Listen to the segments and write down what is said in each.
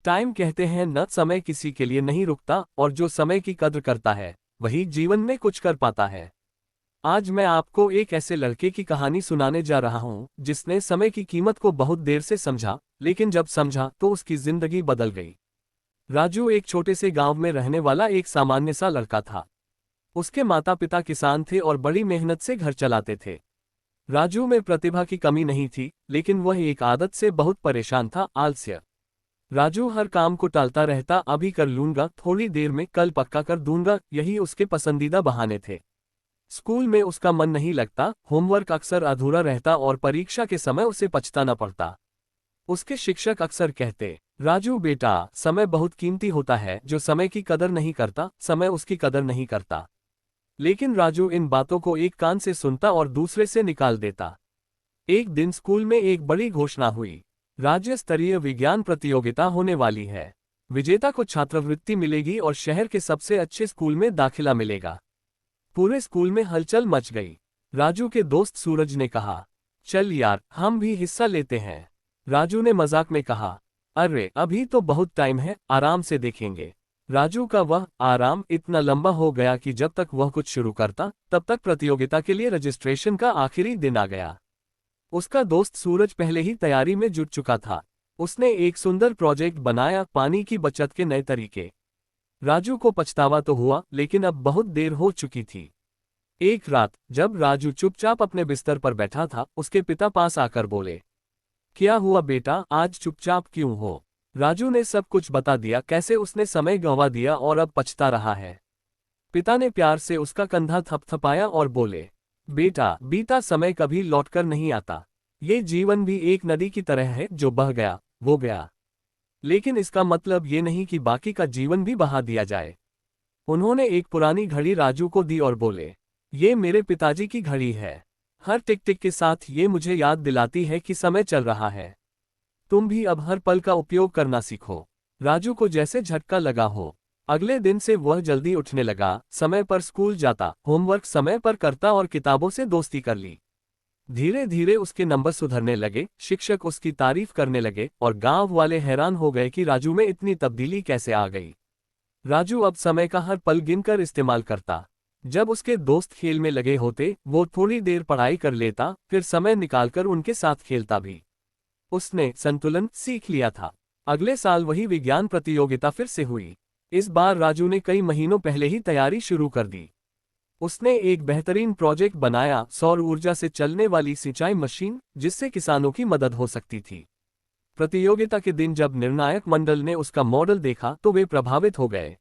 Time कहते हैं न, समय किसी के लिए नहीं रुकता और जो समय की कद्र करता है वही जीवन में कुछ कर पाता है। आज मैं आपको एक ऐसे लड़के की कहानी सुनाने जा रहा हूं जिसने समय की कीमत को बहुत देर से समझा, लेकिन जब समझा तो उसकी जिंदगी बदल गई। राजू एक छोटे से गांव में रहने वाला एक सामान्य सा लड़का था। उसके माता पिता किसान थे और बड़ी मेहनत से घर चलाते थे। राजू में प्रतिभा की कमी नहीं थी, लेकिन वह एक आदत से बहुत परेशान था, आलस्य। राजू हर काम को टालता रहता, अभी कर लूंगा, थोड़ी देर में, कल पक्का कर दूंगा, यही उसके पसंदीदा बहाने थे। स्कूल में उसका मन नहीं लगता, होमवर्क अक्सर अधूरा रहता और परीक्षा के समय उसे पछताना पड़ता। उसके शिक्षक अक्सर कहते, राजू बेटा, समय बहुत कीमती होता है, जो समय की कदर नहीं करता, समय उसकी कदर नहीं करता। लेकिन राजू इन बातों को एक कान से सुनता और दूसरे से निकाल देता। एक दिन स्कूल में एक बड़ी घोषणा हुई। राज्य स्तरीय विज्ञान प्रतियोगिता होने वाली है। विजेता को छात्रवृत्ति मिलेगी और शहर के सबसे अच्छे स्कूल में दाखिला मिलेगा। पूरे स्कूल में हलचल मच गई। राजू के दोस्त सूरज ने कहा, चल यार, हम भी हिस्सा लेते हैं। राजू ने मजाक में कहा, अरे अभी तो बहुत टाइम है, आराम से देखेंगे। राजू का वह आराम इतना लंबा हो गया कि जब तक वह कुछ शुरू करता तब तक प्रतियोगिता के लिए रजिस्ट्रेशन का आखिरी दिन आ गया। उसका दोस्त सूरज पहले ही तैयारी में जुट चुका था। उसने एक सुंदर प्रोजेक्ट बनाया, पानी की बचत के नए तरीके। राजू को पछतावा तो हुआ, लेकिन अब बहुत देर हो चुकी थी। एक रात जब राजू चुपचाप अपने बिस्तर पर बैठा था, उसके पिता पास आकर बोले, क्या हुआ बेटा, आज चुपचाप क्यों हो? राजू ने सब कुछ बता दिया, कैसे उसने समय गंवा दिया और अब पछता रहा है। पिता ने प्यार से उसका कंधा थपथपाया और बोले, बेटा, बीता समय कभी लौटकर नहीं आता। ये जीवन भी एक नदी की तरह है, जो बह गया वो गया। लेकिन इसका मतलब ये नहीं कि बाकी का जीवन भी बहा दिया जाए। उन्होंने एक पुरानी घड़ी राजू को दी और बोले, ये मेरे पिताजी की घड़ी है। हर टिक टिक के साथ ये मुझे याद दिलाती है कि समय चल रहा है। तुम भी अब हर पल का उपयोग करना सीखो। राजू को जैसे झटका लगा हो। अगले दिन से वह जल्दी उठने लगा, समय पर स्कूल जाता, होमवर्क समय पर करता और किताबों से दोस्ती कर ली। धीरे धीरे उसके नंबर सुधरने लगे, शिक्षक उसकी तारीफ करने लगे और गांव वाले हैरान हो गए कि राजू में इतनी तब्दीली कैसे आ गई। राजू अब समय का हर पल गिनकर इस्तेमाल करता। जब उसके दोस्त खेल में लगे होते, वो थोड़ी देर पढ़ाई कर लेता, फिर समय निकालकर उनके साथ खेलता भी। उसने संतुलन सीख लिया था। अगले साल वही विज्ञान प्रतियोगिता फिर से हुई। इस बार राजू ने कई महीनों पहले ही तैयारी शुरू कर दी। उसने एक बेहतरीन प्रोजेक्ट बनाया, सौर ऊर्जा से चलने वाली सिंचाई मशीन, जिससे किसानों की मदद हो सकती थी। प्रतियोगिता के दिन जब निर्णायक मंडल ने उसका मॉडल देखा तो वे प्रभावित हो गए।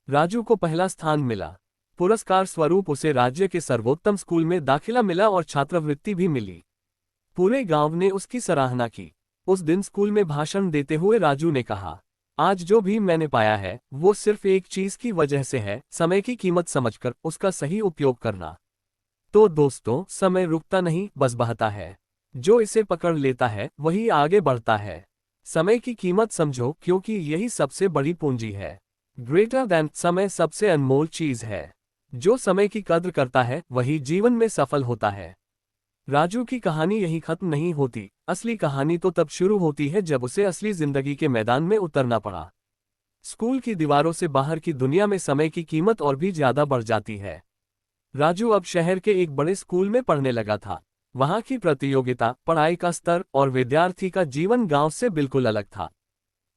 राजू को पहला स्थान मिला। पुरस्कार स्वरूप उसे राज्य के सर्वोत्तम स्कूल में दाखिला मिला और छात्रवृत्ति भी मिली। पूरे गांव ने उसकी सराहना की। उस दिन स्कूल में भाषण देते हुए राजू ने कहा, आज जो भी मैंने पाया है वो सिर्फ एक चीज की वजह से है, समय की कीमत समझकर उसका सही उपयोग करना। तो दोस्तों, समय रुकता नहीं, बस बहता है। जो इसे पकड़ लेता है वही आगे बढ़ता है। समय की कीमत समझो, क्योंकि यही सबसे बड़ी पूंजी है। ग्रेटर देन समय सबसे अनमोल चीज है। जो समय की कद्र करता है वही जीवन में सफल होता है। राजू की कहानी यही खत्म नहीं होती। असली कहानी तो तब शुरू होती है जब उसे असली जिंदगी के मैदान में उतरना पड़ा। स्कूल की दीवारों से बाहर की दुनिया में समय की कीमत और भी ज्यादा बढ़ जाती है। राजू अब शहर के एक बड़े स्कूल में पढ़ने लगा था। वहां की प्रतियोगिता, पढ़ाई का स्तर और विद्यार्थी का जीवन गांव से बिल्कुल अलग था।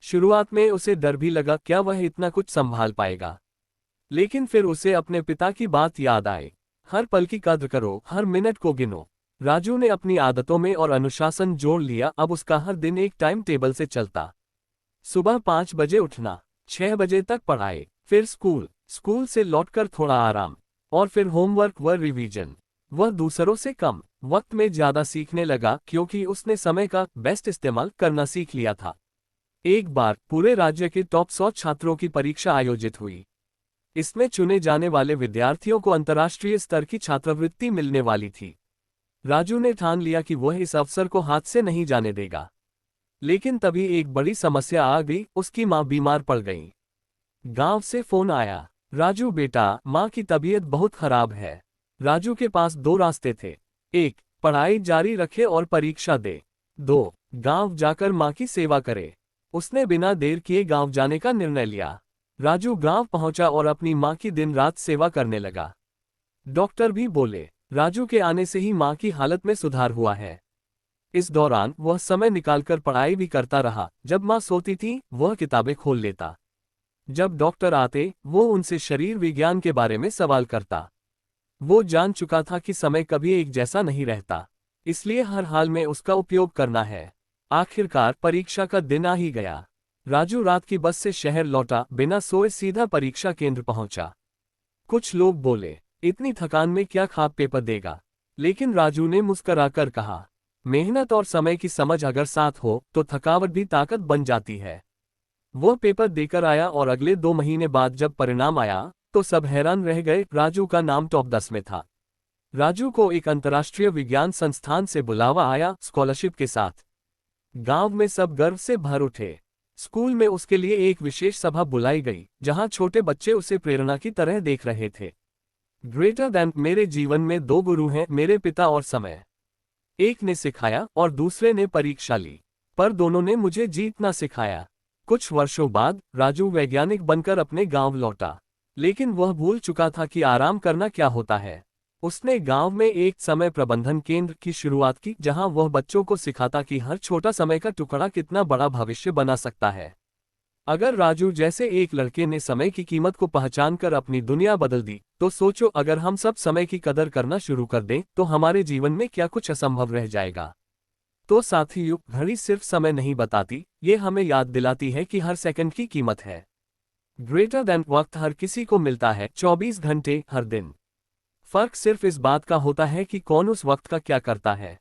शुरुआत में उसे डर भी लगा, क्या वह इतना कुछ संभाल पाएगा। लेकिन फिर उसे अपने पिता की बात याद आई, हर पल की कद्र करो, हर मिनट को गिनो। राजू ने अपनी आदतों में और अनुशासन जोड़ लिया। अब उसका हर दिन एक टाइम टेबल से चलता। सुबह 5 बजे उठना, 6 बजे तक पढ़ाई, फिर स्कूल, स्कूल से लौटकर थोड़ा आराम, और फिर होमवर्क व रिवीजन। वह दूसरों से कम वक्त में ज्यादा सीखने लगा, क्योंकि उसने समय का बेस्ट इस्तेमाल करना सीख लिया था। एक बार पूरे राज्य के टॉप 100 छात्रों की परीक्षा आयोजित हुई। इसमें चुने जाने वाले विद्यार्थियों को अंतर्राष्ट्रीय स्तर की छात्रवृत्ति मिलने वाली थी। राजू ने ठान लिया कि वह इस अवसर को हाथ से नहीं जाने देगा। लेकिन तभी एक बड़ी समस्या आ गई, उसकी मां बीमार पड़ गई। गांव से फोन आया, राजू बेटा, मां की तबीयत बहुत खराब है। राजू के पास दो रास्ते थे। 1, पढ़ाई जारी रखे और परीक्षा दे। 2, गांव जाकर मां की सेवा करे। उसने बिना देर किए गांव जाने का निर्णय लिया। राजू गांव पहुंचा और अपनी मां की दिन रात सेवा करने लगा। डॉक्टर भी बोले, राजू के आने से ही मां की हालत में सुधार हुआ है। इस दौरान वह समय निकालकर पढ़ाई भी करता रहा। जब मां सोती थी, वह किताबें खोल लेता। जब डॉक्टर आते, वो उनसे शरीर विज्ञान के बारे में सवाल करता। वो जान चुका था कि समय कभी एक जैसा नहीं रहता, इसलिए हर हाल में उसका उपयोग करना है। आखिरकार परीक्षा का दिन आ ही गया। राजू रात की बस से शहर लौटा, बिना सोए सीधा परीक्षा केंद्र पहुंचा। कुछ लोग बोले, इतनी थकान में क्या खाप पेपर देगा, लेकिन राजू ने मुस्कराकर कहा, मेहनत और समय की समझ अगर साथ हो तो थकावट भी ताकत बन जाती है। वो पेपर देकर आया और अगले 2 महीने बाद जब परिणाम आया तो सब हैरान रह गए। राजू का नाम टॉप 10 में था। राजू को एक अंतर्राष्ट्रीय विज्ञान संस्थान से बुलावा आया, स्कॉलरशिप के साथ। गांव में सब गर्व से भर उठे। स्कूल में उसके लिए एक विशेष सभा बुलाई गई, जहां छोटे बच्चे उसे प्रेरणा की तरह देख रहे थे। ग्रेटर दैन, मेरे जीवन में 2 गुरु हैं, मेरे पिता और समय। एक ने सिखाया और दूसरे ने परीक्षा ली, पर दोनों ने मुझे जीतना सिखाया। कुछ वर्षों बाद राजू वैज्ञानिक बनकर अपने गांव लौटा, लेकिन वह भूल चुका था कि आराम करना क्या होता है। उसने गांव में एक समय प्रबंधन केंद्र की शुरुआत की, जहां वह बच्चों को सिखाता कि हर छोटा समय का टुकड़ा कितना बड़ा भविष्य बना सकता है। अगर राजू जैसे एक लड़के ने समय की कीमत को पहचानकर अपनी दुनिया बदल दी, तो सोचो अगर हम सब समय की कदर करना शुरू कर दें तो हमारे जीवन में क्या कुछ असंभव रह जाएगा। तो साथियों, घड़ी सिर्फ समय नहीं बताती, ये हमें याद दिलाती है कि हर सेकंड की कीमत है। ग्रेटर देन, वक्त हर किसी को मिलता है, 24 घंटे हर दिन। फर्क सिर्फ इस बात का होता है कि कौन उस वक्त का क्या करता है।